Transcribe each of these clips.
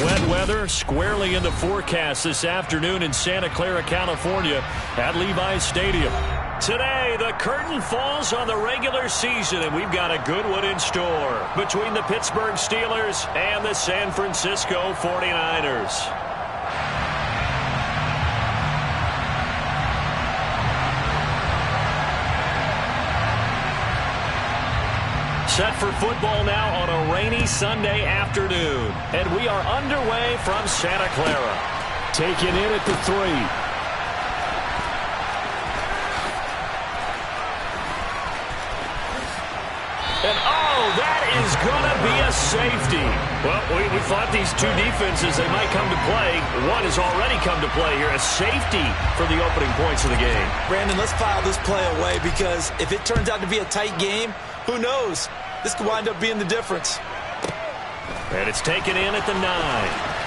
Wet weather squarely in the forecast this afternoon in Santa Clara, California at Levi's Stadium. Today, the curtain falls on the regular season, and we've got a good one in store between the Pittsburgh Steelers and the San Francisco 49ers. Set for football now on a rainy Sunday afternoon. And we are underway from Santa Clara. Taken in at the 3. And oh, that is going to be a safety. Well, we thought these two defenses, they might come to play. One has already come to play here. A safety for the opening points of the game. Brandon, let's file this play away because if it turns out to be a tight game, who knows? This could wind up being the difference. And it's taken in at the 9.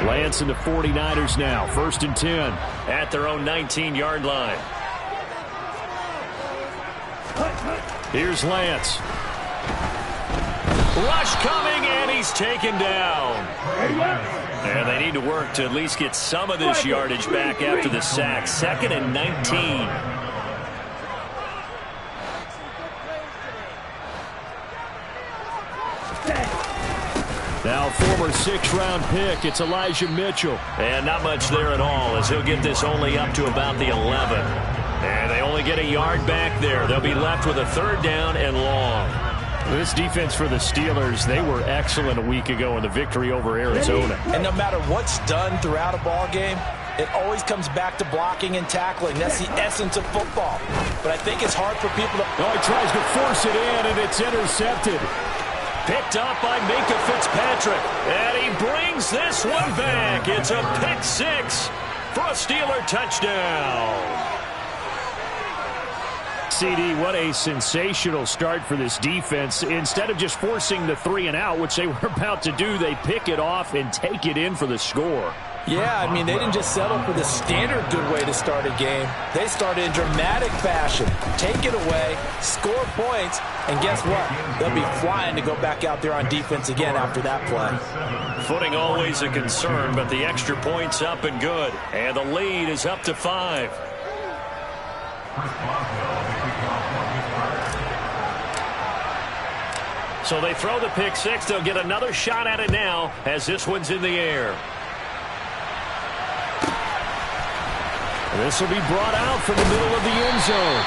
Lance and the 49ers now. 1st and 10 at their own 19-yard line. Here's Lance. Rush coming, and he's taken down. And they need to work to at least get some of this yardage back after the sack. 2nd and 19. Now former 6th-round pick, it's Elijah Mitchell. And not much there at all as he'll get this only up to about the 11. And they only get a yard back there. They'll be left with a 3rd down and long. This defense for the Steelers, they were excellent a week ago in the victory over Arizona. And no matter what's done throughout a ball game, it always comes back to blocking and tackling. That's the essence of football. But I think it's hard for people to... Oh, he tries to force it in, and it's intercepted. Picked up by Minka Fitzpatrick. And he brings this one back. It's a pick 6 for a Steeler touchdown. CD, what a sensational start for this defense. Instead of just forcing the 3 and out, which they were about to do, they pick it off and take it in for the score. Yeah, I mean, they didn't just settle for the standard good way to start a game. They started in dramatic fashion. Take it away, score points, and guess what? They'll be flying to go back out there on defense again after that play. Footing always a concern, but the extra point's up and good. And the lead is up to 5. So they throw the pick 6. They'll get another shot at it now as this one's in the air. This will be brought out from the middle of the end zone.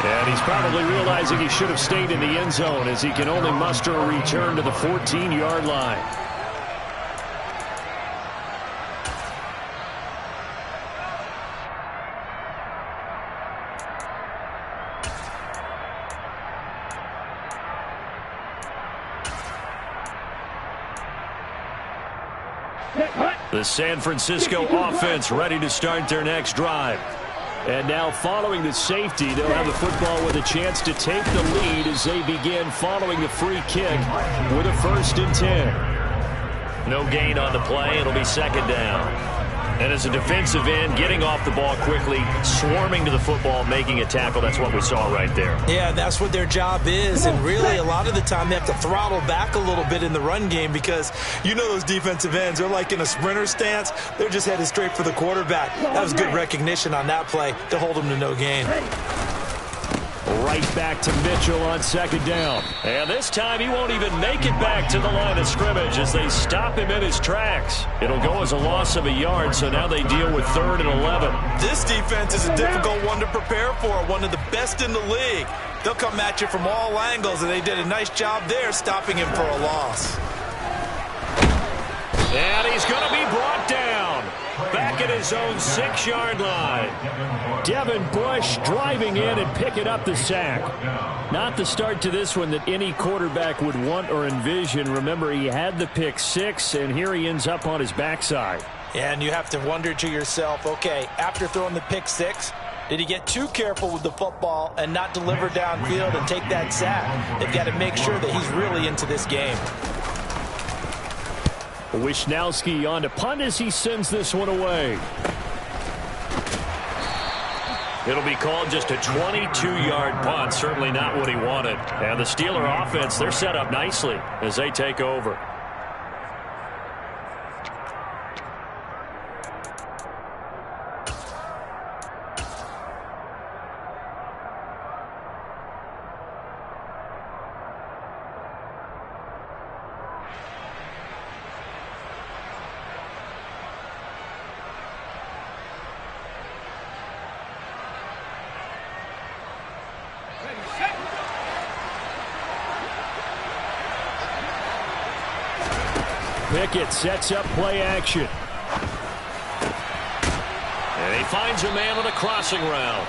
And he's probably realizing he should have stayed in the end zone as he can only muster a return to the 14-yard line. The San Francisco offense ready to start their next drive. And now following the safety, they'll have the football with a chance to take the lead as they begin following the free kick with a 1st and 10. No gain on the play. It'll be 2nd down. And as a defensive end, getting off the ball quickly, swarming to the football, making a tackle, that's what we saw right there. Yeah, that's what their job is. And really, a lot of the time, they have to throttle back a little bit in the run game because you know those defensive ends, they're like in a sprinter stance. They're just headed straight for the quarterback. That was good recognition on that play to hold them to no gain. Right back to Mitchell on 2nd down. And this time he won't even make it back to the line of scrimmage as they stop him in his tracks. It'll go as a loss of a yard, so now they deal with 3rd and 11. This defense is a difficult one to prepare for, one of the best in the league. They'll come at you from all angles, and they did a nice job there stopping him for a loss. And he's going to be brought down. Back at his own 6-yard line. Devin Bush driving in and picking up the sack. Not the start to this one that any quarterback would want or envision. Remember, he had the pick 6, and here he ends up on his backside. And you have to wonder to yourself, okay, after throwing the pick 6, Did he get too careful with the football and not deliver downfield and take that sack? They've got to make sure that he's really into this game. Wisnowski on to punt as he sends this one away. It'll be called just a 22-yard punt. Certainly not what he wanted. And the Steeler offense, they're set up nicely as they take over. Pickett sets up play action. And he finds a man with a crossing route.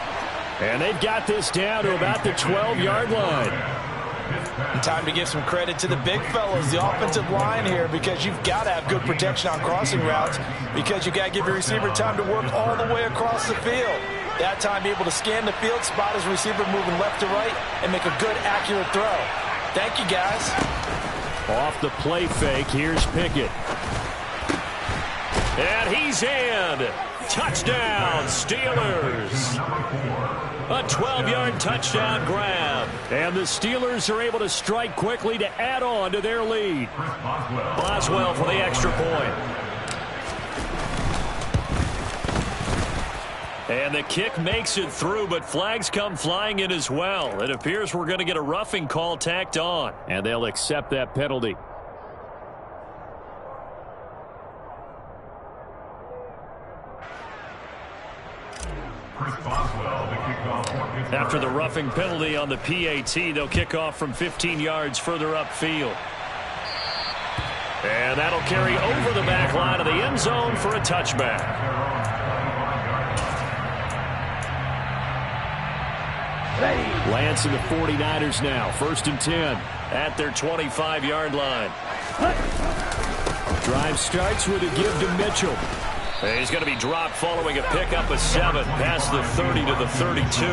And they've got this down to about the 12-yard line. And time to give some credit to the big fellas, the offensive line here, because you've got to have good protection on crossing routes, because you've got to give your receiver time to work all the way across the field. That time, be able to scan the field, spot his receiver moving left to right, and make a good, accurate throw. Thank you, guys. Off the play fake, here's Pickett. And he's in. Touchdown, Steelers. A 12-yard touchdown grab. And the Steelers are able to strike quickly to add on to their lead. Boswell for the extra point. And the kick makes it through, but flags come flying in as well. It appears we're going to get a roughing call tacked on. And they'll accept that penalty. After the roughing penalty on the PAT, they'll kick off from 15 yards further upfield. And that'll carry over the back line of the end zone for a touchback. Lance and the 49ers now. 1st and 10. At their 25-yard line. Drive starts with a give to Mitchell. He's going to be dropped following a pickup of 7 past the 30 to the 32.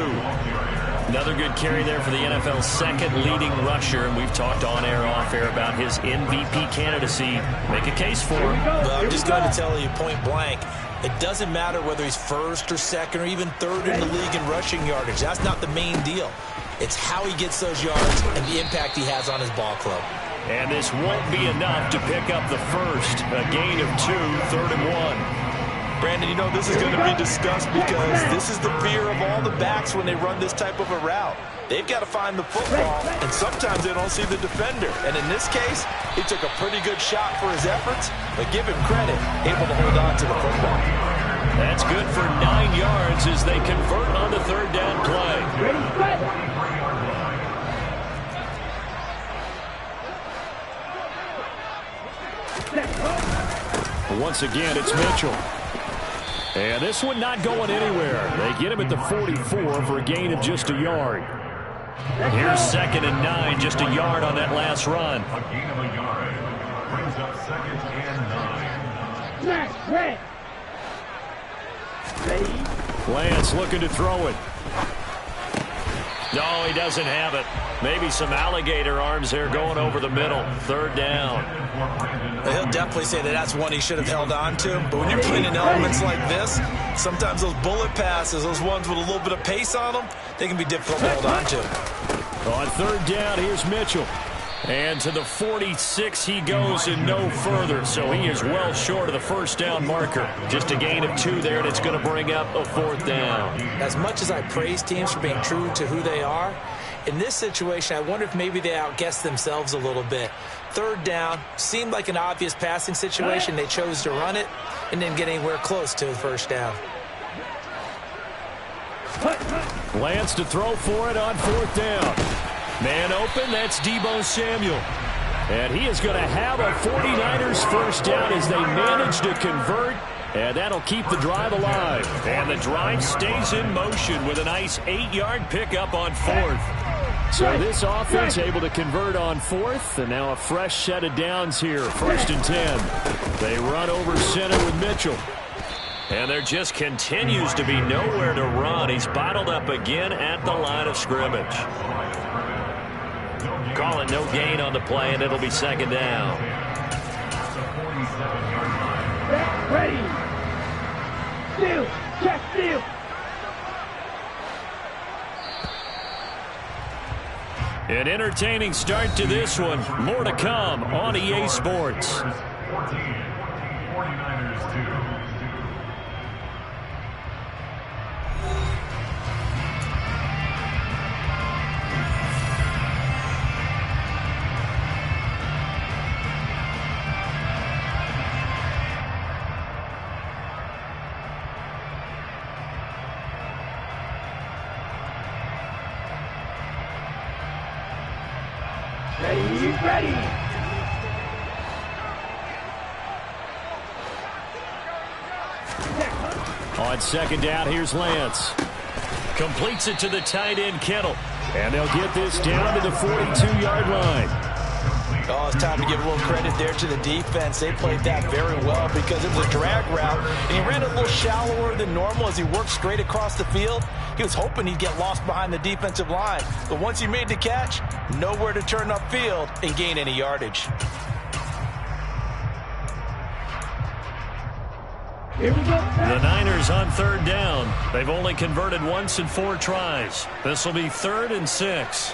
Another good carry there for the NFL's second leading rusher, and we've talked on air, off air about his MVP candidacy. Make a case for him. Well, I'm just going to tell you point blank, it doesn't matter whether he's 1st or 2nd or even 3rd in the league in rushing yardage. That's not the main deal. It's how he gets those yards and the impact he has on his ball club. And this won't be enough to pick up the first. A gain of 2, 3rd and 1. Brandon, you know this is going to be discussed because this is the fear of all the backs when they run this type of a route. They've got to find the football, and sometimes they don't see the defender. And in this case, he took a pretty good shot for his efforts, but give him credit, able to hold on to the football. That's good for 9 yards as they convert on the 3rd down play. Once again, it's Mitchell. And this one not going anywhere. They get him at the 44 for a gain of just a yard. Here's 2nd and 9, just a yard on that last run. A gain of a yard brings up 2nd and 9. Lance looking to throw it. No, he doesn't have it. Maybe some alligator arms there going over the middle. 3rd down. He'll definitely say that that's one he should have held on to. But when you're playing in elements like this, sometimes those bullet passes, those ones with a little bit of pace on them, they can be difficult to hold on to. On 3rd down, here's Mitchell. And to the 46 he goes and no further. So he is well short of the 1st down marker. Just a gain of 2 there, and it's going to bring up a 4th down. As much as I praise teams for being true to who they are, in this situation, I wonder if maybe they outguessed themselves a little bit. 3rd down seemed like an obvious passing situation. They chose to run it and didn't get anywhere close to the 1st down. Lance to throw for it on 4th down. Man open, that's Deebo Samuel. And he is going to have a 49ers 1st down as they manage to convert. And that'll keep the drive alive. And the drive stays in motion with a nice 8-yard pickup on 4th. So this offense able to convert on 4th. And now a fresh set of downs here. 1st and 10. They run over center with Mitchell. And there just continues to be nowhere to run. He's bottled up again at the line of scrimmage. Call it no gain on the play, and it'll be second down. Ready. Steal. Check steal. An entertaining start to this one. More to come on EA Sports. 14, 49ers 2. Ready. On second down, here's Lance. Completes it to the tight end, Kittle. And they'll get this down to the 42-yard line. Oh, it's time to give a little credit there to the defense. They played that very well because it was a drag route, and he ran a little shallower than normal as he worked straight across the field. He was hoping he'd get lost behind the defensive line. But once he made the catch, nowhere to turn upfield and gain any yardage. Here we go. The Niners on third down. They've only converted once in 4 tries. This will be 3rd and 6.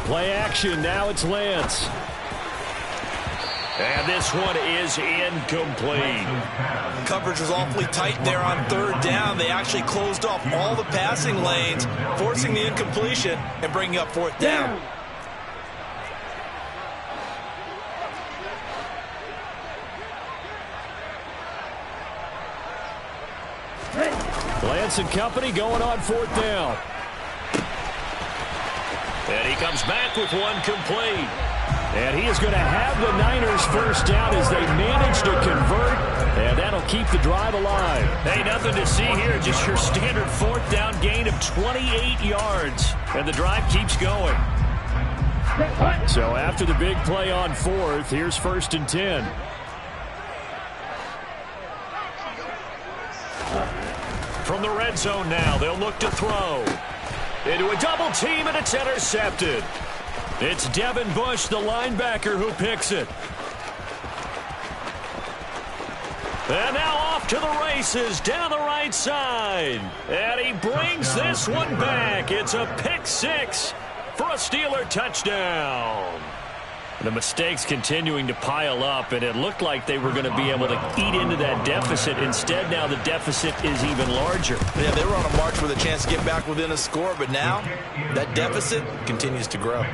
Play action. Now it's Lance. And this one is incomplete. Coverage was awfully tight there on third down. They actually closed off all the passing lanes, forcing the incompletion and bringing up 4th down. Lance and company going on 4th down. And he comes back with one complete. And he is going to have the Niners first down as they manage to convert. And that'll keep the drive alive. Hey, nothing to see here. Just your standard 4th down gain of 28 yards. And the drive keeps going. So after the big play on 4th, here's 1st and 10. From the red zone now, they'll look to throw. Into a double team, and it's intercepted. It's Devin Bush, the linebacker, who picks it. And now off to the races down the right side. And he brings this one back. It's a pick 6 for a Steeler touchdown. The mistakes continuing to pile up, and it looked like they were going to be able to eat into that deficit. Instead, now the deficit is even larger. Yeah, they were on a march with a chance to get back within a score, but now that deficit continues to grow.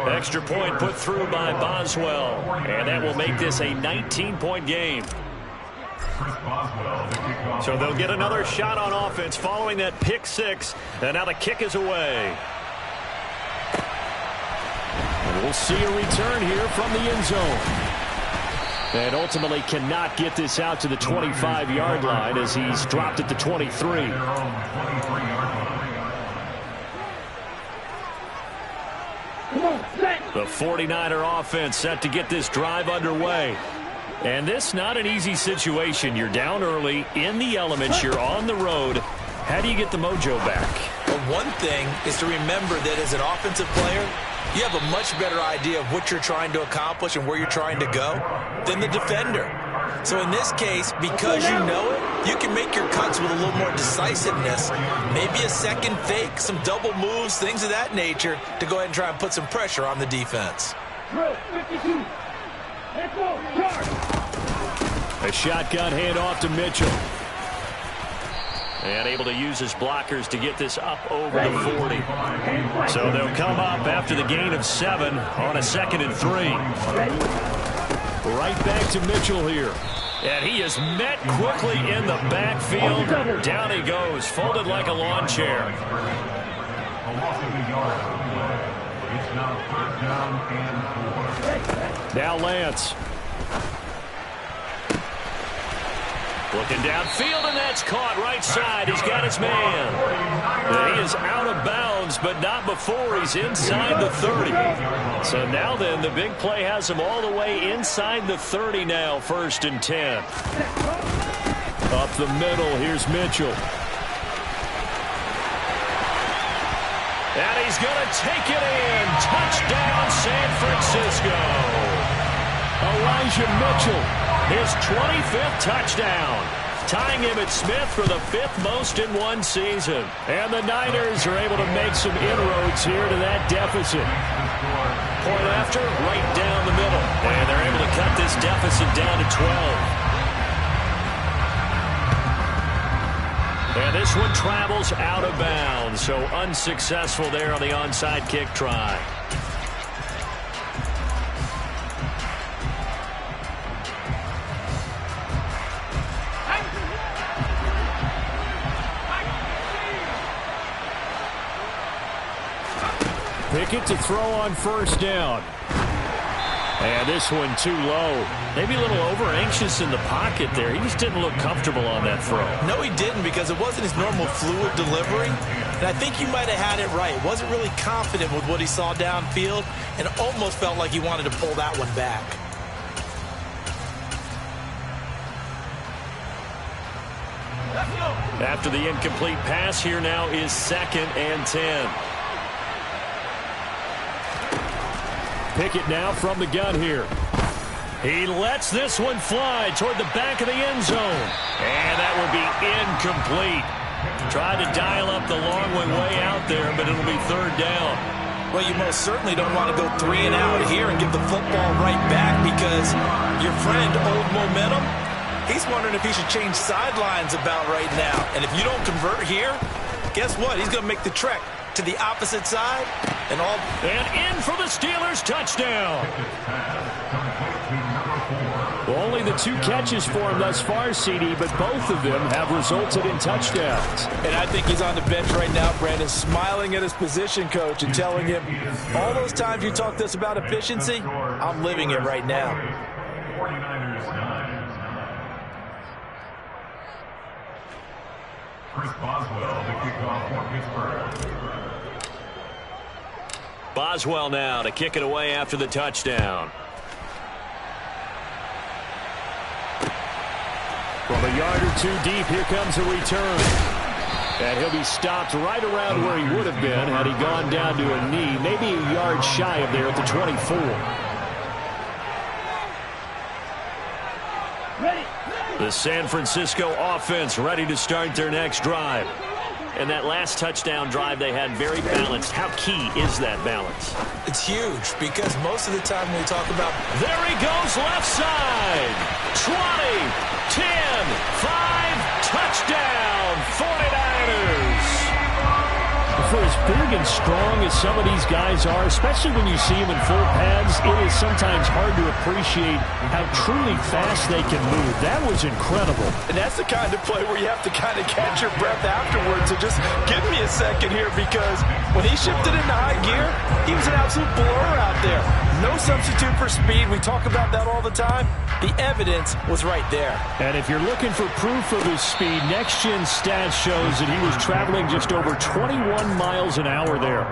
Extra point put through by Boswell, and that will make this a 19-point game. So they'll get another shot on offense following that pick 6, and now the kick is away. We'll see a return here from the end zone. And ultimately cannot get this out to the 25-yard line as he's dropped at the 23. The 49er offense set to get this drive underway. And this not an easy situation. You're down early, in the elements, you're on the road. How do you get the mojo back? Well, one thing is to remember that as an offensive player, you have a much better idea of what you're trying to accomplish and where you're trying to go than the defender. So in this case, because you know it, you can make your cuts with a little more decisiveness. Maybe a second fake, some double moves, things of that nature to go ahead and try and put some pressure on the defense. A shotgun handoff to Mitchell. And able to use his blockers to get this up over the 40. So they'll come up after the gain of 7 on a 2nd and 3. Right back to Mitchell here. And he is met quickly in the backfield. Down he goes, folded like a lawn chair. Now Lance. Looking downfield, and that's caught right side. He's got his man. And he is out of bounds, but not before he's inside the 30. So now then, the big play has him all the way inside the 30 now, 1st and 10. Up the middle, here's Mitchell. And he's going to take it in. Touchdown, San Francisco. Elijah Mitchell, his 25th touchdown, tying him at Smith for the 5th most in one season. And the Niners are able to make some inroads here to that deficit. Point after, right down the middle. And they're able to cut this deficit down to 12. And this one travels out of bounds, so unsuccessful there on the onside kick try. Pickett to throw on first down. And this one too low. Maybe a little over-anxious in the pocket there. He just didn't look comfortable on that throw. No, he didn't, because it wasn't his normal fluid delivery. And I think he might have had it right. Wasn't really confident with what he saw downfield and almost felt like he wanted to pull that one back. After the incomplete pass, here now is 2nd and 10. Pickett now from the gun here. He lets this one fly toward the back of the end zone. And that will be incomplete. Tried to dial up the long way out there, but it'll be 3rd down. Well, you most certainly don't want to go 3 and out here and give the football right back, because your friend, Old Momentum, he's wondering if he should change sidelines about right now. And if you don't convert here, guess what? He's going to make the trek to the opposite side. And in for the Steelers touchdown. Well, only the 2 catches for him thus far, CD, but both of them have resulted in touchdowns. And I think he's on the bench right now, Brandon, smiling at his position coach and telling him, all those times you talked to us about efficiency, I'm living it right now. 49ers 9. Chris Boswell, the kickoff for Pittsburgh. Boswell now to kick it away after the touchdown. From a yard or 2 deep, here comes a return. And he'll be stopped right around where he would have been had he gone down to a knee, maybe a yard shy of there at the 24. The San Francisco offense ready to start their next drive. And that last touchdown drive they had very balanced. How key is that balance? It's huge, because most of the time when we talk about... There he goes, left side. 20, 10, 5, touchdown, 49ers. For as big and strong as some of these guys are, especially when you see them in full pads, it is sometimes hard to appreciate how truly fast they can move. That was incredible. And that's the kind of play where you have to kind of catch your breath afterwards. So just give me a second here, because when he shifted into high gear, he was an absolute blur out there. No substitute for speed. We talk about that all the time. The evidence was right there. And if you're looking for proof of his speed, Next Gen Stats shows that he was traveling just over 21 miles an hour there.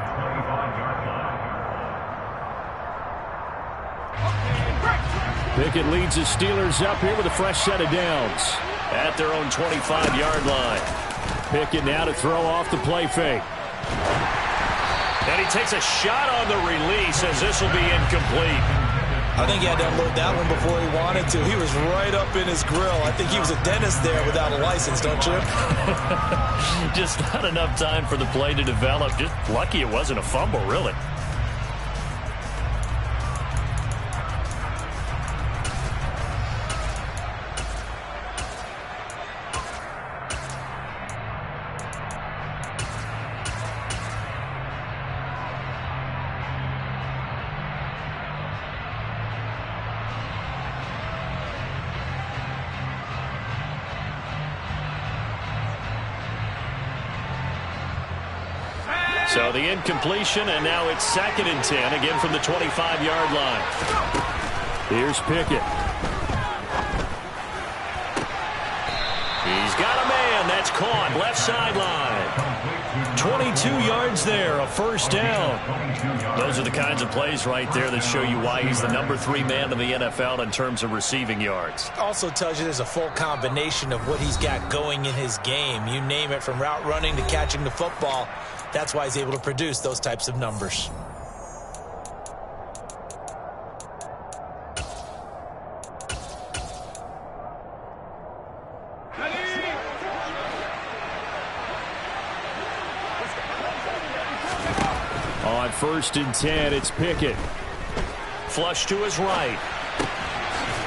Pickett leads the Steelers up here with a fresh set of downs at their own 25-yard line. Pickett now to throw off the play fake. And he takes a shot on the release, as this will be incomplete. I think he had to unload that one before he wanted to. He was right up in his grill. I think he was a dentist there without a license, don't you? Just not enough time for the play to develop. Just lucky it wasn't a fumble, really. So the incompletion, and now it's 2nd and 10, again from the 25-yard line. Here's Pickett. He's got a man. That's caught. Left sideline. 22 yards there, a first down. Those are the kinds of plays right there that show you why he's the number 3 man in the NFL in terms of receiving yards. Also tells you there's a full combination of what he's got going in his game. You name it, from route running to catching the football. That's why he's able to produce those types of numbers. On 1st and 10, it's Pickett. Flush to his right.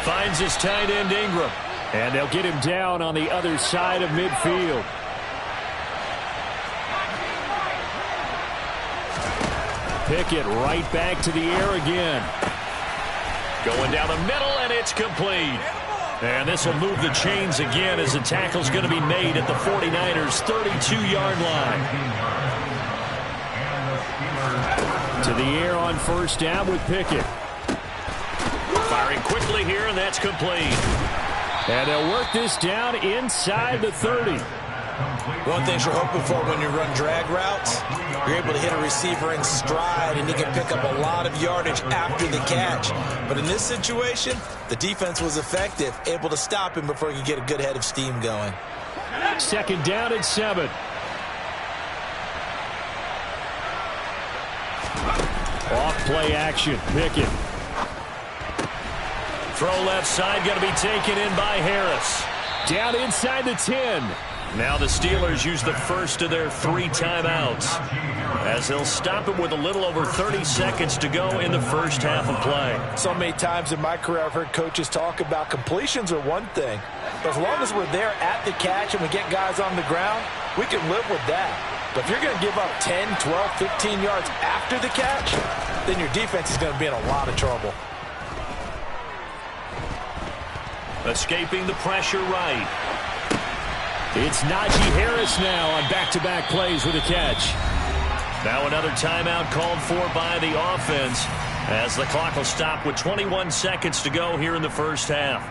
Finds his tight end Ingram. And they'll get him down on the other side of midfield. Pickett right back to the air again. Going down the middle, and it's complete. And this will move the chains again as the tackle's going to be made at the 49ers' 32-yard line. To the air on 1st down with Pickett. Firing quickly here, and that's complete. And they'll work this down inside the 30. One thing you're hoping for when you run drag routes, you're able to hit a receiver in stride, and he can pick up a lot of yardage after the catch. But in this situation, the defense was effective, able to stop him before he could get a good head of steam going. 2nd down and 7. Off play action, Pickett. Throw left side, going to be taken in by Harris. Down inside the 10. Now the Steelers use the first of their 3 timeouts as they'll stop it with a little over 30 seconds to go in the first half of play. So many times in my career I've heard coaches talk about completions are one thing, but as long as we're there at the catch and we get guys on the ground, we can live with that. But if you're going to give up 10, 12, 15 yards after the catch, then your defense is going to be in a lot of trouble. Escaping the pressure right. It's Najee Harris now on back-to-back plays with a catch. Now another timeout called for by the offense as the clock will stop with 21 seconds to go here in the first half.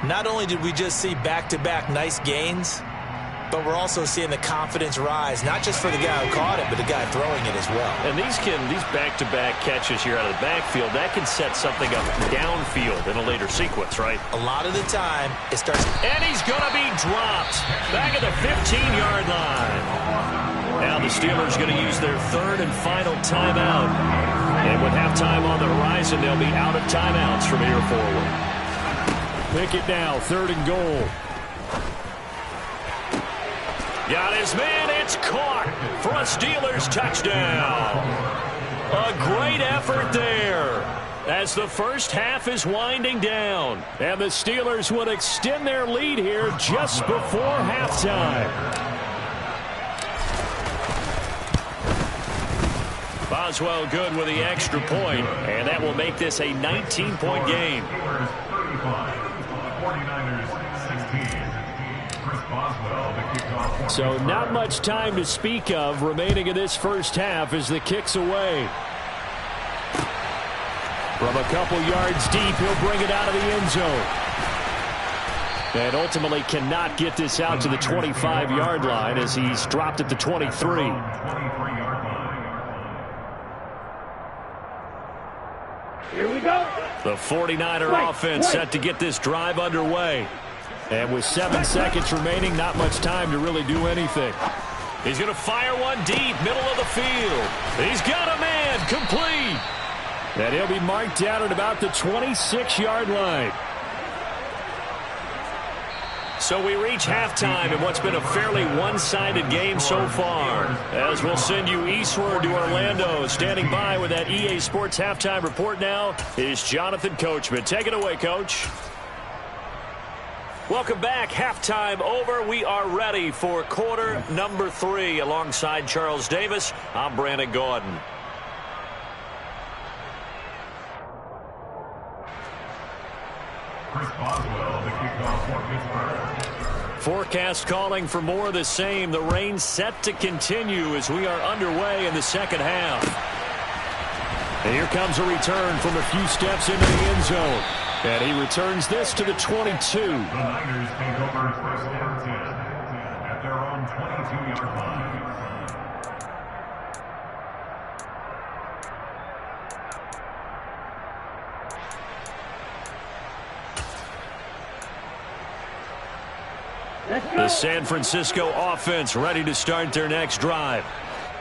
Not only did we just see back-to-back nice gains, but we're also seeing the confidence rise, not just for the guy who caught it, but the guy throwing it as well. And these back-to-back catches here out of the backfield, that can set something up downfield in a later sequence, right? A lot of the time, it starts... And he's going to be dropped back at the 15-yard line. Now the Steelers going to use their 3rd and final timeout. And with halftime on the horizon, they'll be out of timeouts from here forward. Pickett now, 3rd and goal. Got his man, it's caught for a Steelers touchdown. A great effort there as the first half is winding down. And the Steelers would extend their lead here just before halftime. Boswell good with the extra point, and that will make this a 19-point game. 49ers 16. So not much time to speak of remaining in this first half as the kick's away. From a couple yards deep, he'll bring it out of the end zone. And ultimately cannot get this out to the 25-yard line as he's dropped at the 23. Here we go. The 49er offense set to get this drive underway. And with 7 seconds remaining, not much time to really do anything. He's going to fire one deep, middle of the field. He's got a man, complete. And he'll be marked down at about the 26-yard line. So we reach halftime in what's been a fairly one-sided game so far. As we'll send you eastward to Orlando. Standing by with that EA Sports halftime report now is Jonathan Coachman. Take it away, Coach. Welcome back. Halftime over. We are ready for quarter number 3. Alongside Charles Davis, I'm Brandon Gordon. Chris Boswell, the kickoff for Pittsburgh. Forecast calling for more of the same. The rain set to continue as we are underway in the second half. And here comes a return from a few steps into the end zone. And he returns this to the 22. The Niners take over first and 10 at their own 22-yard line. The San Francisco offense ready to start their next drive.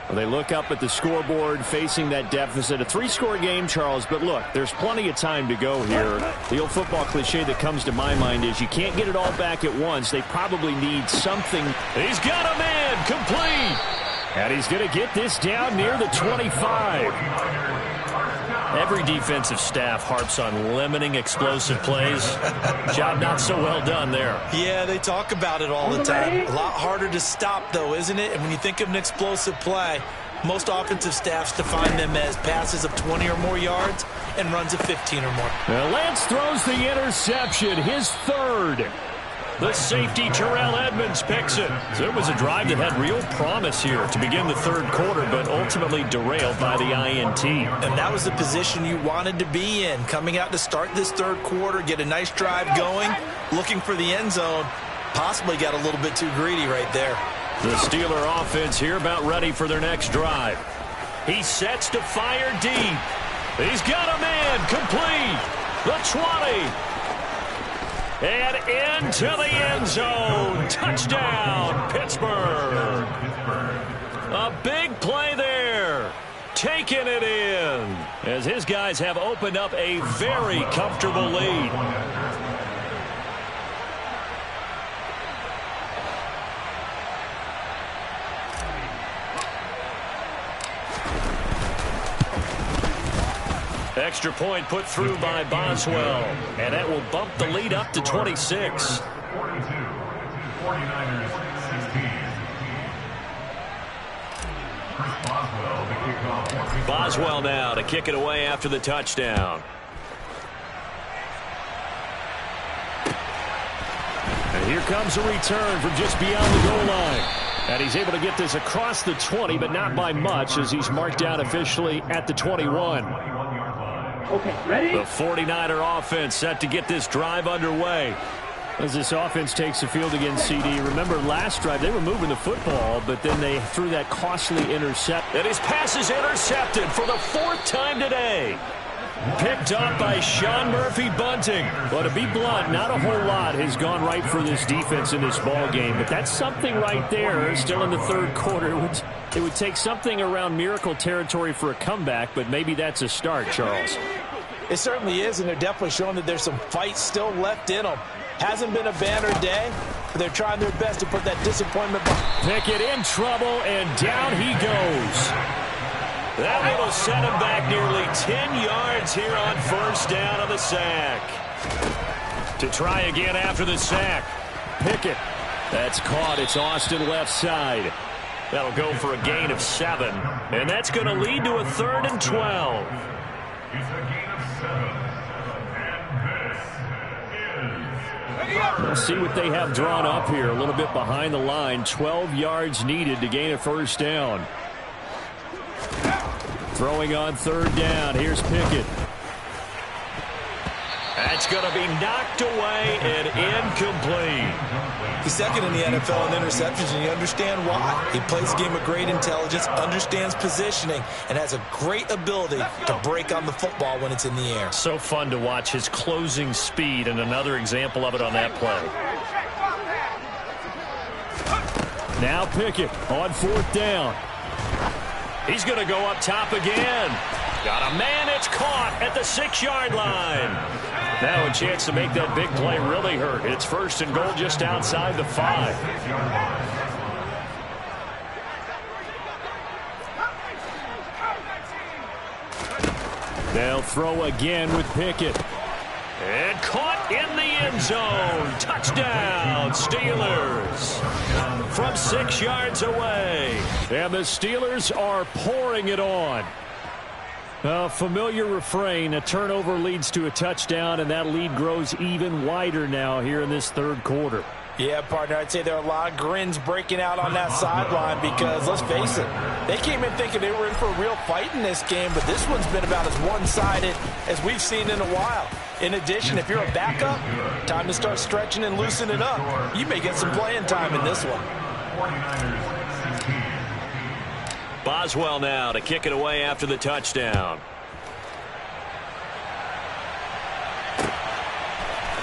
Well, they look up at the scoreboard facing that deficit. A 3-score game, Charles, but look, there's plenty of time to go here. The old football cliche that comes to my mind is you can't get it all back at once. They probably need something. He's got a man complete. And he's going to get this down near the 25. Every defensive staff harps on limiting explosive plays. Job not so well done there. Yeah, they talk about it all the time. A lot harder to stop, though, isn't it? And when you think of an explosive play, most offensive staffs define them as passes of 20 or more yards and runs of 15 or more. Well, Lance throws the interception, his third. The safety, Terrell Edmonds, picks it. So it was a drive that had real promise here to begin the third quarter, but ultimately derailed by the INT. And that was the position you wanted to be in. Coming out to start this third quarter, get a nice drive going, looking for the end zone. Possibly got a little bit too greedy right there. The Steeler offense here about ready for their next drive. He sets to fire deep. He's got a man complete. The 20. And into the end zone. Touchdown, Pittsburgh. A big play there. Taking it in. As his guys have opened up a very comfortable lead. Extra point put through by Boswell. And that will bump the lead up to 26. 49ers 16. Boswell, the kickoff. Boswell now to kick it away after the touchdown. And here comes a return from just beyond the goal line. And he's able to get this across the 20, but not by much as he's marked down officially at the 21. Okay, ready? The 49er offense set to get this drive underway. As this offense takes the field against CD, remember last drive they were moving the football, but then they threw that costly intercept. And his pass is intercepted for the 4th time today. Picked up by Sean Murphy-Bunting. Well, to be blunt, not a whole lot has gone right for this defense in this ball game, but that's something right there. Still in the third quarter. It would take something around miracle territory for a comeback, but maybe that's a start, Charles. It certainly is, and they're definitely showing that there's some fight still left in them. Hasn't been a banner day, but they're trying their best to put that disappointment behind. Pickett in trouble, and down he goes. That will set him back nearly 10 yards here on first down on the sack. To try again after the sack. Pickett. That's caught. It's Austin left side. That'll go for a gain of 7. And that's going to lead to a 3rd and 12. It's a gain of 7. And Let's see what they have drawn up here. A little bit behind the line. 12 yards needed to gain a first down. Throwing on 3rd down. Here's Pickett. That's going to be knocked away and incomplete. He's second in the NFL in interceptions, and you understand why. He plays a game of great intelligence, understands positioning, and has a great ability to break on the football when it's in the air. So fun to watch his closing speed, and another example of it on that play. Now Pickett on 4th down. He's going to go up top again. Got a man. It's caught at the 6-yard line. Now a chance to make that big play really hurt. It's 1st and goal just outside the 5. They'll throw again with Pickett. And caught in the end zone. Touchdown, Steelers. From 6 yards away. And the Steelers are pouring it on. A familiar refrain, a turnover leads to a touchdown, and that lead grows even wider now here in this third quarter. Yeah, partner, I'd say there are a lot of grins breaking out on that sideline because, let's face it, they came in thinking they were in for a real fight in this game, but this one's been about as one-sided as we've seen in a while. In addition, if you're a backup, time to start stretching and loosening it up. You may get some playing time in this one. 49ers 16. Boswell now to kick it away after the touchdown.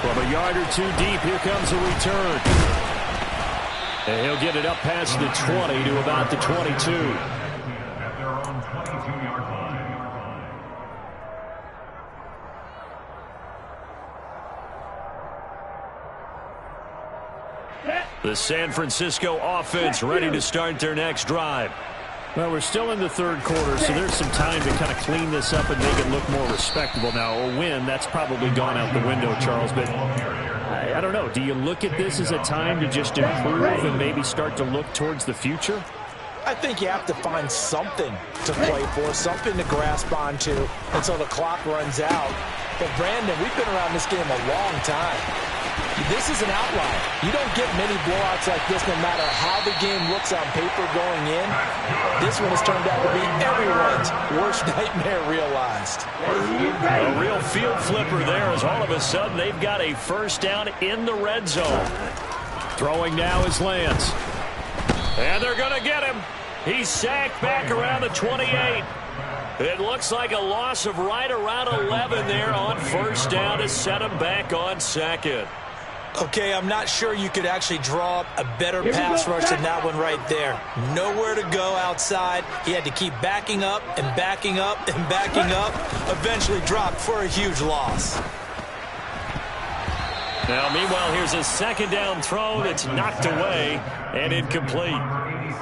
From a yard or two deep, here comes a return. And he'll get it up past the 20 to about the 22. At their own 22-yard line. The San Francisco offense ready to start their next drive. Well, we're still in the third quarter, so there's some time to kind of clean this up and make it look more respectable. Now, a win, that's probably gone out the window, Charles, but I don't know. Do you look at this as a time to just improve and maybe start to look towards the future? I think you have to find something to play for, something to grasp onto until the clock runs out. But, Brandon, we've been around this game a long time. This is an outlier. You don't get many blowouts like this no matter how the game looks on paper going in. This one has turned out to be everyone's worst nightmare realized. A real field flipper there as all of a sudden they've got a first down in the red zone. Throwing now is Lance. And they're going to get him. He's sacked back around the 28. It looks like a loss of right around 11 there on first down to set him back on second. Okay, I'm not sure you could actually draw up a better pass rush than that one right there. Nowhere to go outside. He had to keep backing up and backing up and backing up. Eventually dropped for a huge loss. Now, meanwhile, here's a second down throw that's knocked away and incomplete.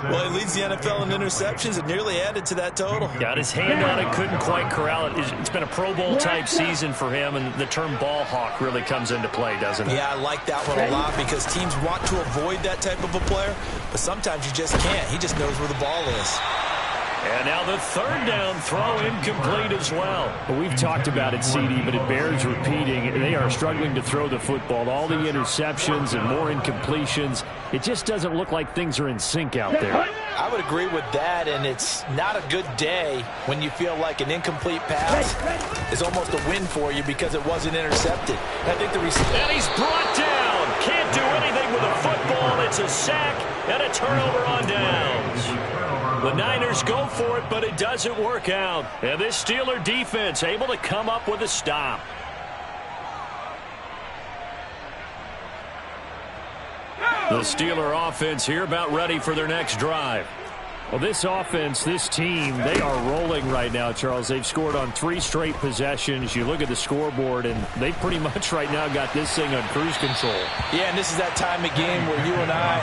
Well, he leads the NFL in interceptions and nearly added to that total. Got his hand on it, couldn't quite corral it. It's been a Pro Bowl-type season for him, and the term ball hawk really comes into play, doesn't it? Yeah, I like that one a lot because teams want to avoid that type of a player, but sometimes you just can't. He just knows where the ball is. And now the third down throw incomplete as well. Well, we've talked about it, CD, but it bears repeating. They are struggling to throw the football. All the interceptions and more incompletions. It just doesn't look like things are in sync out there. I would agree with that, and it's not a good day when you feel like an incomplete pass is almost a win for you because it wasn't intercepted. I think and he's brought down. Can't do anything with a football. It's a sack and a turnover on downs. The Niners go for it, but it doesn't work out. And this Steeler defense able to come up with a stop. The Steeler offense here about ready for their next drive. Well, this offense, this team, they are rolling right now, Charles. They've scored on 3 straight possessions. You look at the scoreboard, and they pretty much right now got this thing on cruise control. Yeah, and this is that time of game where you and I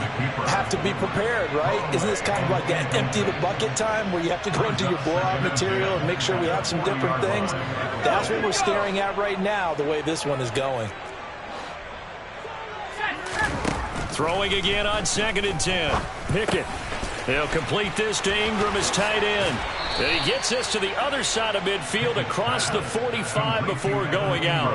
have to be prepared, right? Isn't this kind of like that empty the bucket time where you have to go into your blowout material and make sure we have some different things? That's what we're staring at right now, the way this one is going. Throwing again on 2nd and 10. Pickett. He'll complete this to Ingram as tight end. And he gets this to the other side of midfield across the 45 before going out.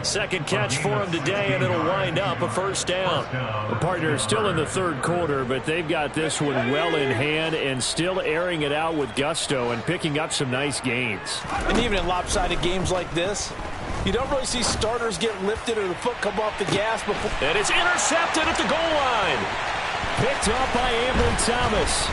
Second catch for him today, and it'll wind up a first down. The partner is still in the third quarter, but they've got this one well in hand and still airing it out with gusto and picking up some nice gains. And even in lopsided games like this, you don't really see starters get lifted or the foot come off the gas before. And it's intercepted at the goal line. Picked up by Ambry Thomas.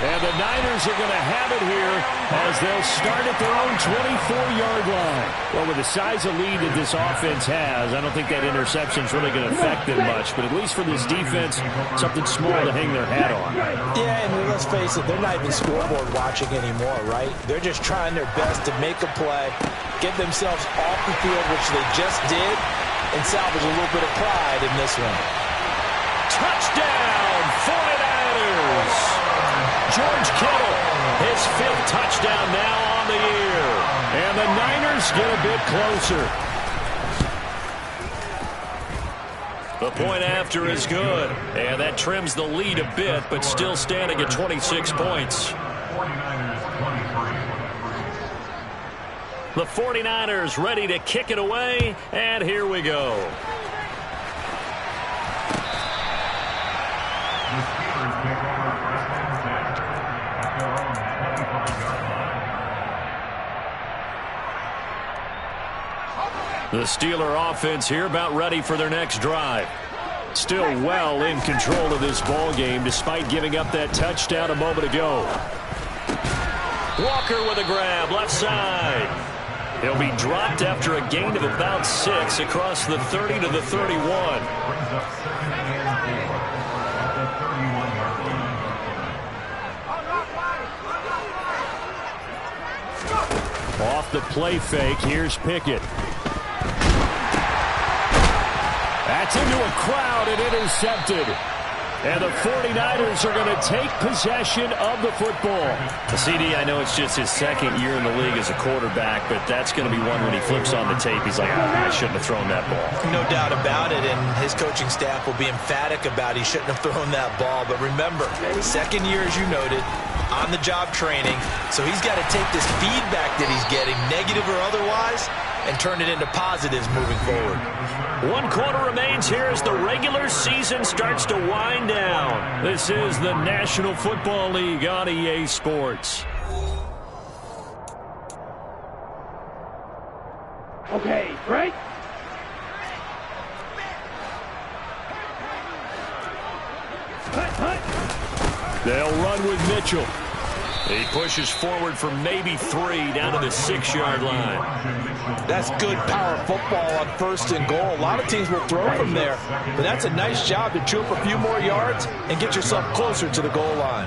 And the Niners are going to have it here as they'll start at their own 24-yard line. Well, with the size of lead that this offense has, I don't think that interception's really going to affect them much. But at least for this defense, something small to hang their hat on. Yeah, and let's face it, they're not even scoreboard watching anymore, right? They're just trying their best to make a play, get themselves off the field, which they just did, and salvage a little bit of pride in this one. Touchdown, 49ers! George Kittle, his 5th touchdown now on the year. And the Niners get a bit closer. The point after is good. And that trims the lead a bit, but still standing at 26 points. The 49ers ready to kick it away, and here we go. The Steeler offense here about ready for their next drive. Still well in control of this ball game despite giving up that touchdown a moment ago. Walker with a grab, left side. He'll be dropped after a gain of about 6 across the 30 to the 31. off the play fake. Here's Pickett. That's into a crowd and intercepted. And the 49ers are going to take possession of the football. CD, I know it's just his second year in the league as a quarterback, but that's going to be one when he flips on the tape. He's like, I shouldn't have thrown that ball. No doubt about it, and his coaching staff will be emphatic about he shouldn't have thrown that ball. But remember, second year, as you noted, on-the-job training, so he's got to take this feedback that he's getting, negative or otherwise, and turn it into positives moving forward. 1 quarter remains here as the regular season starts to wind down. This is the National Football League on EA Sports. Okay, right? They'll run with Mitchell. He pushes forward for maybe 3 down to the 6-yard line. That's good power football on 1st and goal. A lot of teams will throw from there, but that's a nice job to chew up a few more yards and get yourself closer to the goal line.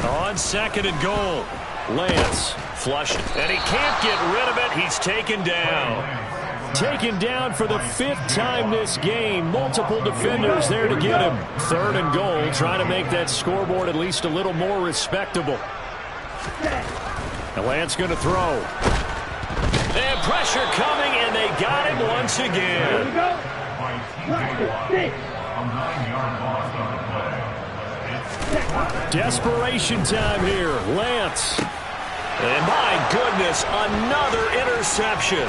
On 2nd and goal, Lance flushed, and he can't get rid of it. He's taken down. Taken down for the 5th time this game. Multiple defenders there to get him. 3rd and goal, trying to make that scoreboard at least a little more respectable. And Lance going to throw. And pressure coming, and they got him once again. Desperation time here. Lance. And my goodness, another interception.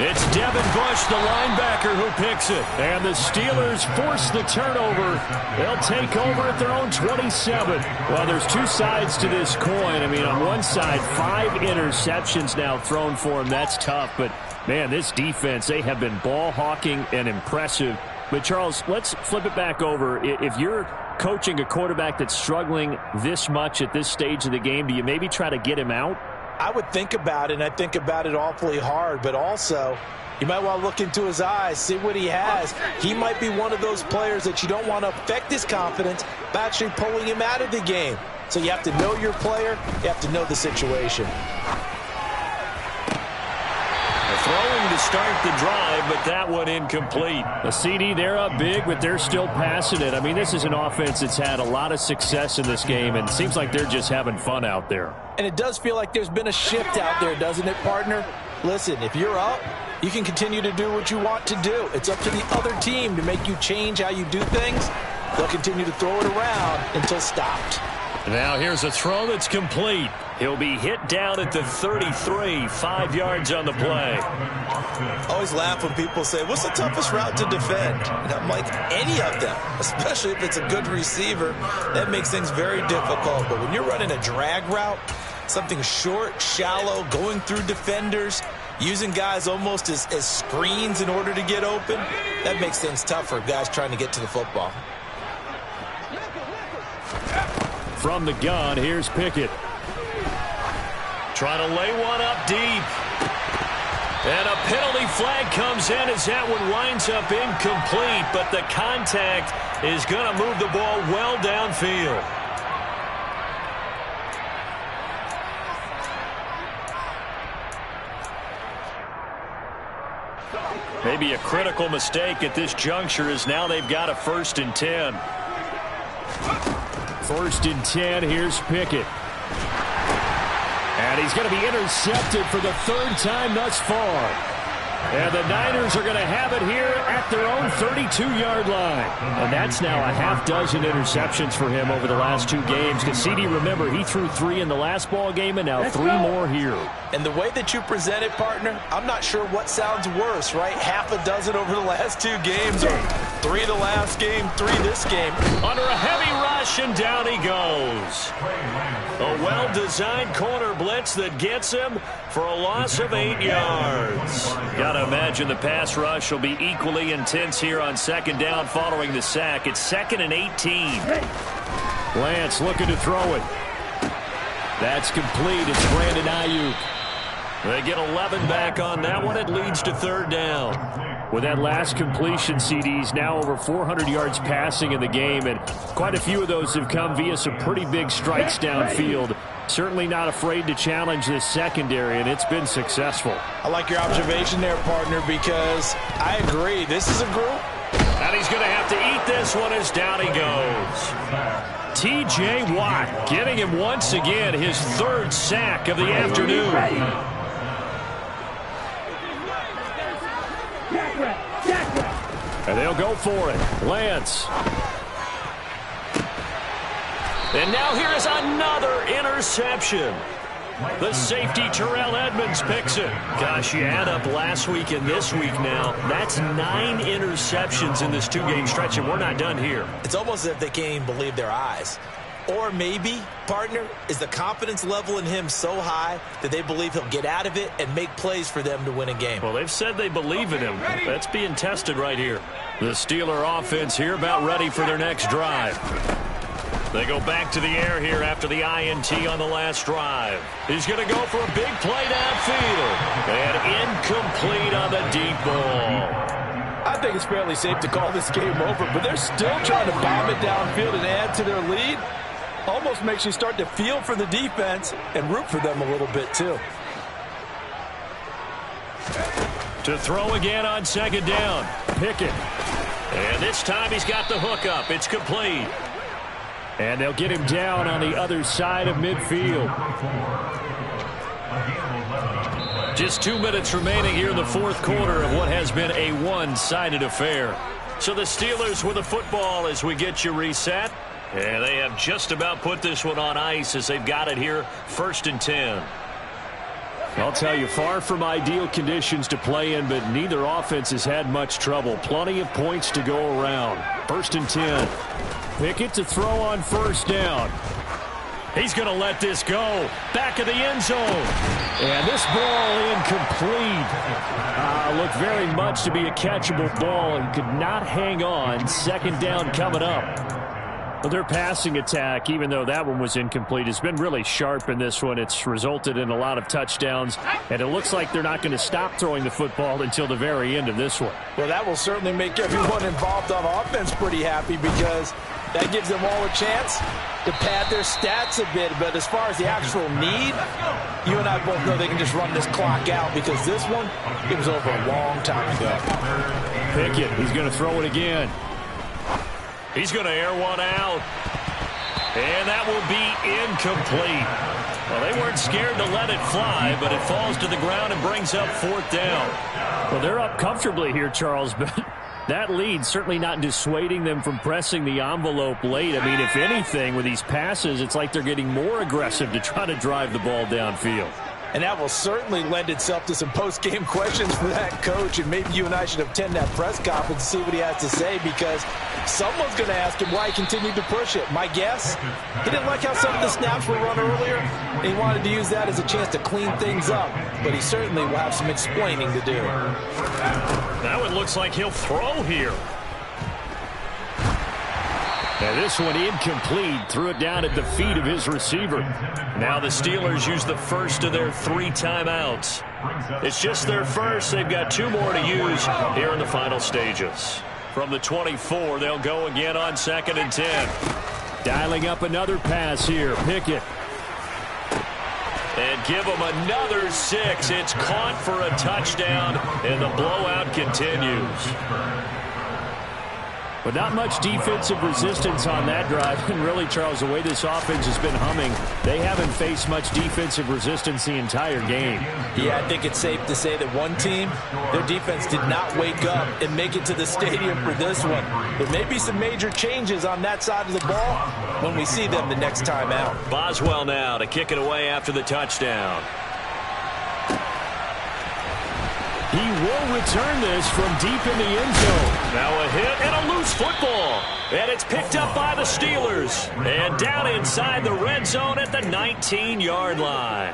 It's Devin Bush, the linebacker, who picks it. And the Steelers force the turnover. They'll take over at their own 27. Well, there's 2 sides to this coin. I mean, on one side, 5 interceptions now thrown for him. That's tough. But, man, this defense, they have been ball hawking and impressive. But, Charles, let's flip it back over. If you're coaching a quarterback that's struggling this much at this stage of the game, do you maybe try to get him out? I would think about it, and I think about it awfully hard, but also you might want to look into his eyes, see what he has. He might be one of those players that you don't want to affect his confidence by actually pulling him out of the game. So you have to know your player, you have to know the situation. Throwing to start the drive, but that one incomplete. The CD, they're up big, but they're still passing it. I mean, this is an offense that's had a lot of success in this game, and it seems like they're just having fun out there. And it does feel like there's been a shift out there, doesn't it, partner? Listen, if you're up, you can continue to do what you want to do. It's up to the other team to make you change how you do things. They'll continue to throw it around until stopped. Now here's a throw that's complete. He'll be hit down at the 33, 5 yards on the play. I always laugh when people say, what's the toughest route to defend? And I'm like, any of them, especially if it's a good receiver. That makes things very difficult. But when you're running a drag route, something short, shallow, going through defenders, using guys almost as screens in order to get open, that makes things tough for guys trying to get to the football. From the gun, here's Pickett. Trying to lay one up deep. And a penalty flag comes in as that one winds up incomplete, but the contact is going to move the ball well downfield. Maybe a critical mistake at this juncture is now they've got a 1st and 10. 1st and 10, here's Pickett. And he's going to be intercepted for the 3rd time thus far. And the Niners are going to have it here at their own 32-yard line. And that's now a half dozen interceptions for him over the last 2 games. Because CD, remember, he threw 3 in the last ball game and now 3 more here. And the way that you present it, partner, I'm not sure what sounds worse, right? Half a dozen over the last 2 games, or 3 the last game, 3 this game. Under a heavy rush, and down he goes. A well-designed corner blitz that gets him for a loss of 8 yards. Got to imagine the pass rush will be equally intense here on 2nd down following the sack. It's 2nd and 18. Lance looking to throw it. That's complete. It's Brandon Ayuk. They get 11 back on that one. It leads to 3rd down. With that last completion, CDs now over 400 yards passing in the game, and quite a few of those have come via some pretty big strikes downfield. Certainly not afraid to challenge this secondary, and it's been successful. I like your observation there, partner, because I agree. This is a group. And he's going to have to eat this one as down he goes. T.J. Watt getting him once again his third sack of the afternoon. And they'll go for it. Lance. And now here is another interception. The safety, Terrell Edmonds, picks it. Gosh, you add up last week and this week now. That's 9 interceptions in this 2-game stretch, and we're not done here. It's almost as if they can't even believe their eyes. Or maybe, partner, is the confidence level in him so high that they believe he'll get out of it and make plays for them to win a game. Well, they've said they believe in him. That's being tested right here. The Steeler offense here about ready for their next drive. They go back to the air here after the INT on the last drive. He's going to go for a big play downfield. And incomplete on the deep ball. I think it's fairly safe to call this game over, but they're still trying to bomb it downfield and add to their lead. Almost makes you start to feel for the defense and root for them a little bit, too. To throw again on second down. Pickett. And this time he's got the hook up. It's complete. And they'll get him down on the other side of midfield. Just 2 minutes remaining here in the fourth quarter of what has been a one-sided affair. So the Steelers with the football as we get you reset. And they have just about put this one on ice as they've got it here, 1st and 10. I'll tell you, far from ideal conditions to play in, but neither offense has had much trouble. Plenty of points to go around. 1st and 10. Pickett to throw on 1st down. He's going to let this go. Back of the end zone. And this ball incomplete. Looked very much to be a catchable ball and could not hang on. 2nd down coming up. Well, their passing attack, even though that one was incomplete, has been really sharp in this one. It's resulted in a lot of touchdowns, and it looks like they're not going to stop throwing the football until the very end of this one. Well, that will certainly make everyone involved on offense pretty happy because that gives them all a chance to pad their stats a bit. But as far as the actual need, you and I both know they can just run this clock out because this one, it was over a long time ago. Pickett, he's going to throw it again. He's going to air one out. And that will be incomplete. Well, they weren't scared to let it fly, but it falls to the ground and brings up 4th down. Well, they're up comfortably here, Charles, but that lead certainly not dissuading them from pressing the envelope late. I mean, if anything, with these passes, it's like they're getting more aggressive to try to drive the ball downfield. And that will certainly lend itself to some post-game questions for that coach. And maybe you and I should attend that press conference and see what he has to say because someone's going to ask him why he continued to push it. My guess, he didn't like how some of the snaps were run earlier. And he wanted to use that as a chance to clean things up. But he certainly will have some explaining to do. That one looks like he'll throw here. And this one incomplete. Threw it down at the feet of his receiver. Now the Steelers use the first of their 3 timeouts. It's just their first. They've got 2 more to use here in the final stages. From the 24, they'll go again on 2nd and 10. Dialing up another pass here. Pickett. And give them another 6. It's caught for a touchdown, and the blowout continues. But not much defensive resistance on that drive. And really, Charles, the way this offense has been humming, they haven't faced much defensive resistance the entire game. Yeah, I think it's safe to say that one team, their defense did not wake up and make it to the stadium for this one. There may be some major changes on that side of the ball when we see them the next time out. Boswell now to kick it away after the touchdown. He will return this from deep in the end zone. Now a hit and a loose football. And it's picked up by the Steelers. And down inside the red zone at the 19-yard line.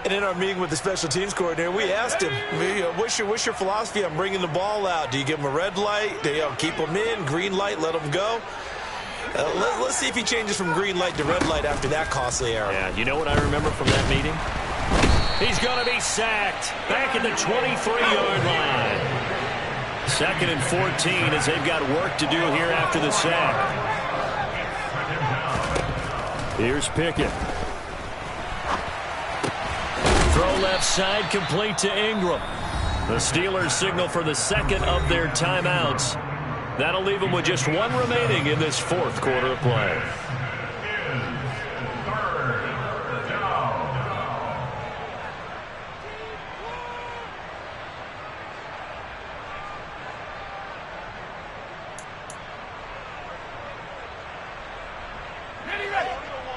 And in our meeting with the special teams coordinator, we asked him, what's your philosophy on bringing the ball out? Do you give them a red light? Do you keep them in? Green light, let them go? Let's see if he changes from green light to red light after that costly error. Yeah, you know what I remember from that meeting? He's going to be sacked back at the 23-yard line. 2nd and 14 as they've got work to do here after the sack. Here's Pickett. Throw left side, complete to Ingram. The Steelers signal for the second of their timeouts. That'll leave them with just one remaining in this fourth quarter of play.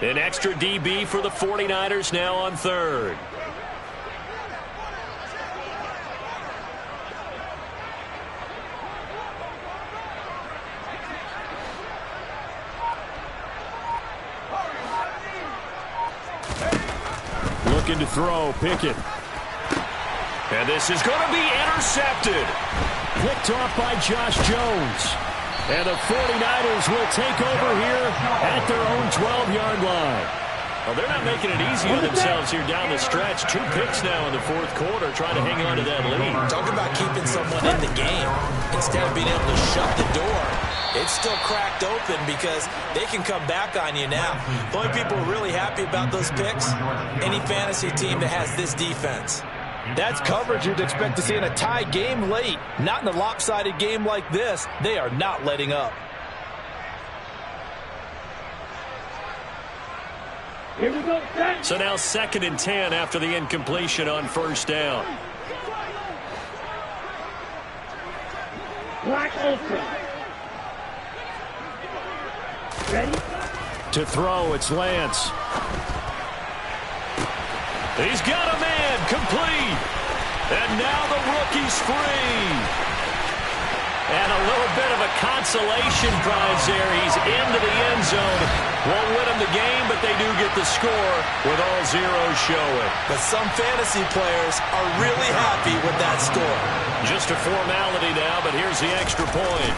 An extra DB for the 49ers now on third. Looking to throw, Pickett. And this is going to be intercepted. Picked off by Josh Jones. And the 49ers will take over here at their own 12-yard line. Well, they're not making it easy on themselves here down the stretch. 2 picks now in the fourth quarter, trying to hang on to that lead. Talk about keeping someone in the game instead of being able to shut the door. It's still cracked open because they can come back on you now. The only people really happy about those picks, any fantasy team that has this defense. That's coverage you'd expect to see in a tie game late. Not in a lopsided game like this. They are not letting up. Here we go. So now 2nd and 10 after the incompletion on first down. Black open. Ready? To throw, it's Lance. He's got a man, complete. And now the rookie's free. And a little bit of a consolation prize there. He's into the end zone. Won't win them the game, but they do get the score with all zeros showing. But some fantasy players are really happy with that score. Just a formality now, but here's the extra point.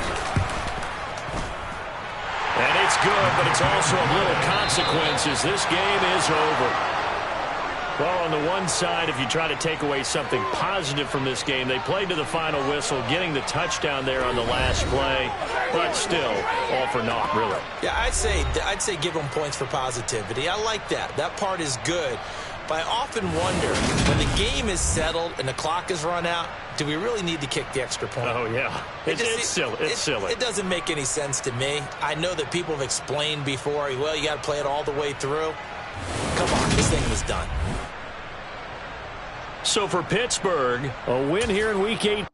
And it's good, but it's also of little consequences. This game is over. Well, on the one side, if you try to take away something positive from this game, they played to the final whistle, getting the touchdown there on the last play, but still, all for naught, really. Yeah, I'd say give them points for positivity. I like that. That part is good. But I often wonder, when the game is settled and the clock is run out, do we really need to kick the extra point? Oh, yeah. It's silly. It's silly. It doesn't make any sense to me. I know that people have explained before, well, you got to play it all the way through. Come on, this thing was done. So for Pittsburgh, a win here in Week 8.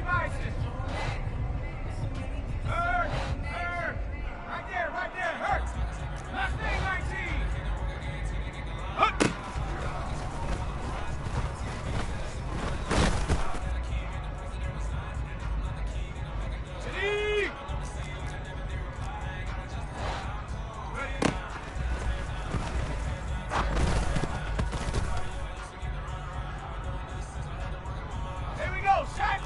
Bison. Hurt. Right there. Hurt. Mustang 19. Hurt. City. Here we go, set.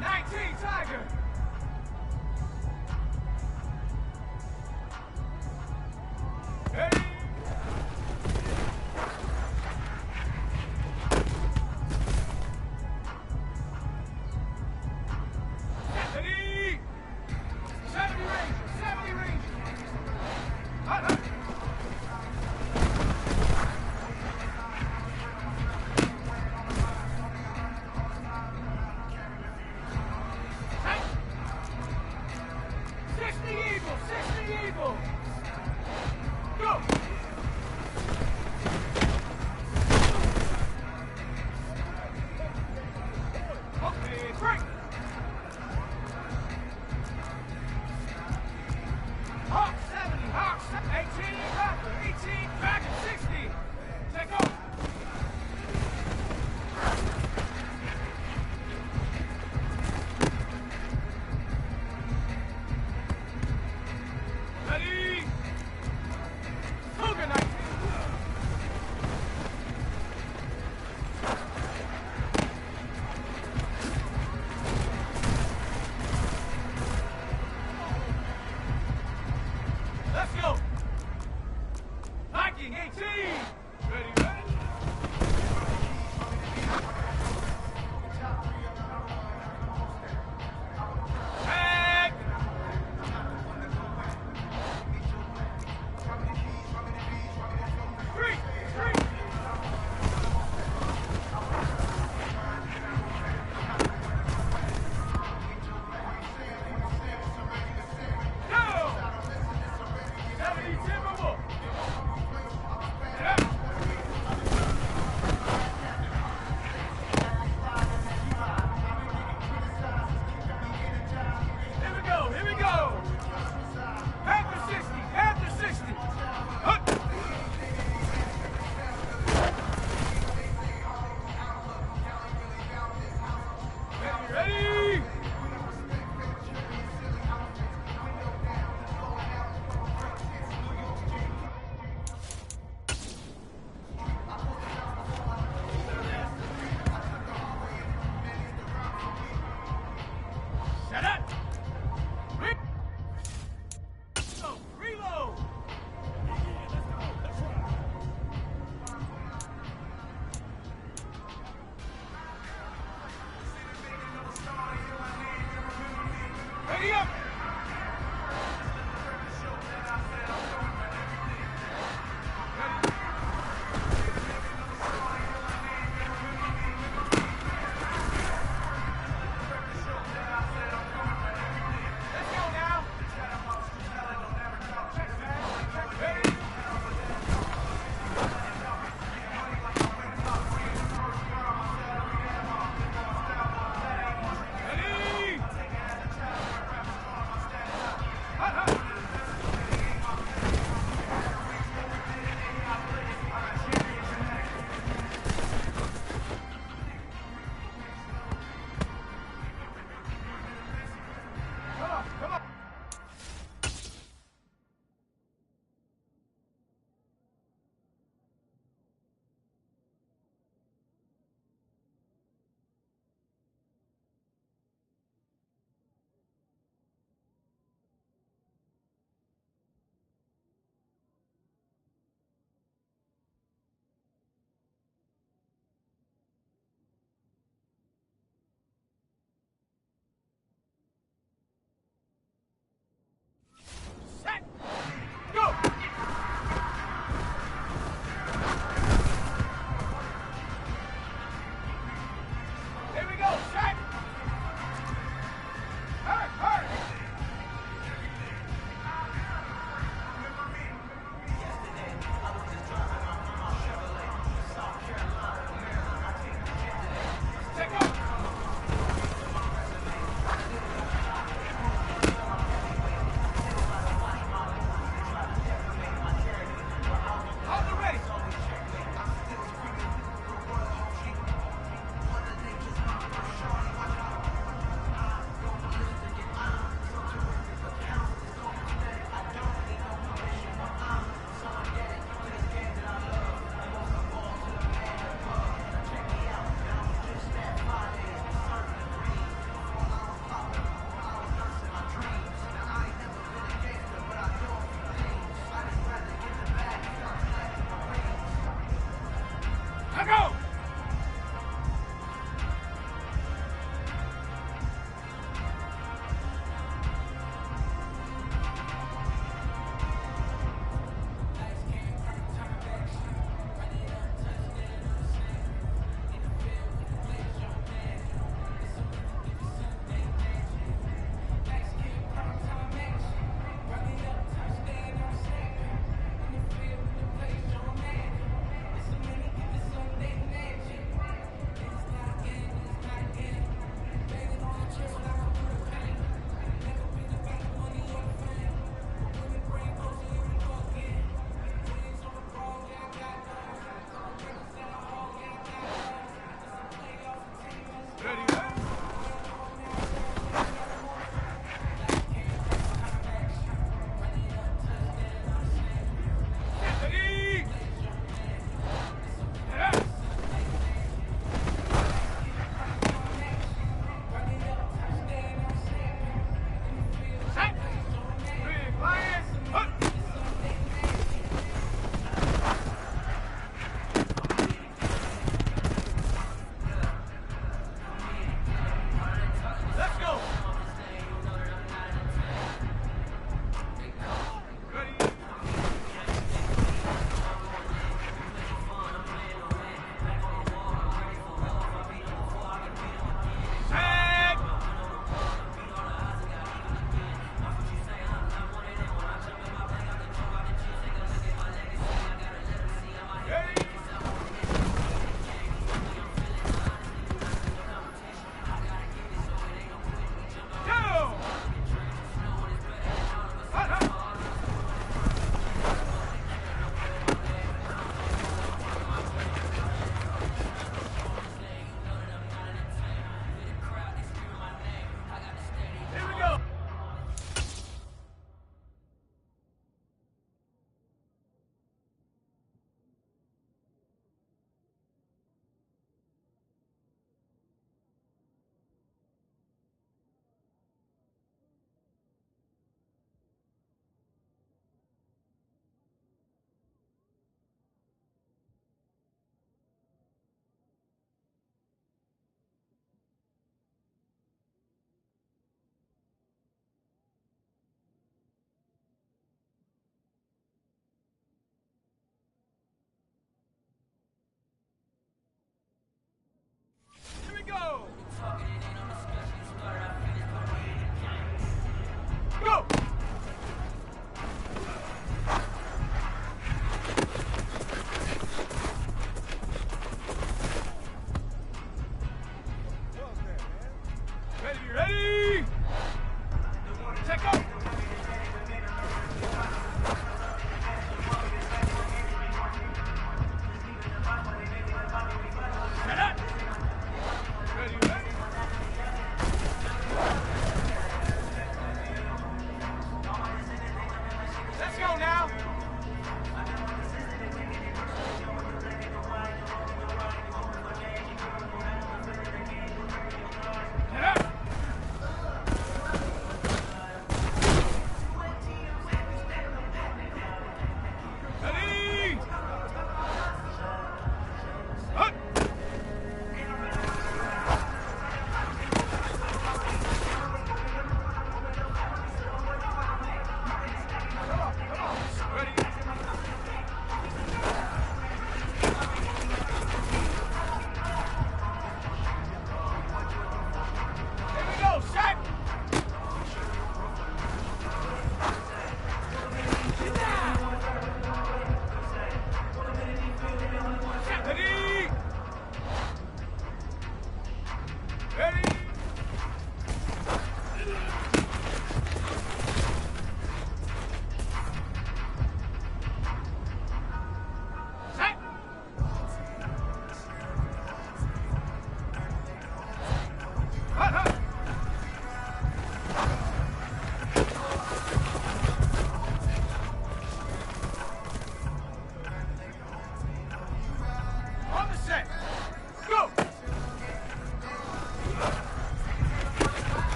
19 Tiger. Ready. Ready. 70 Ranger. Hut. Eagle. Go. Okay, break. Hawk 70, 18, Panther, 18, Dragon 60. Take off. Ready? Cougar 19. Let's go. Viking 18.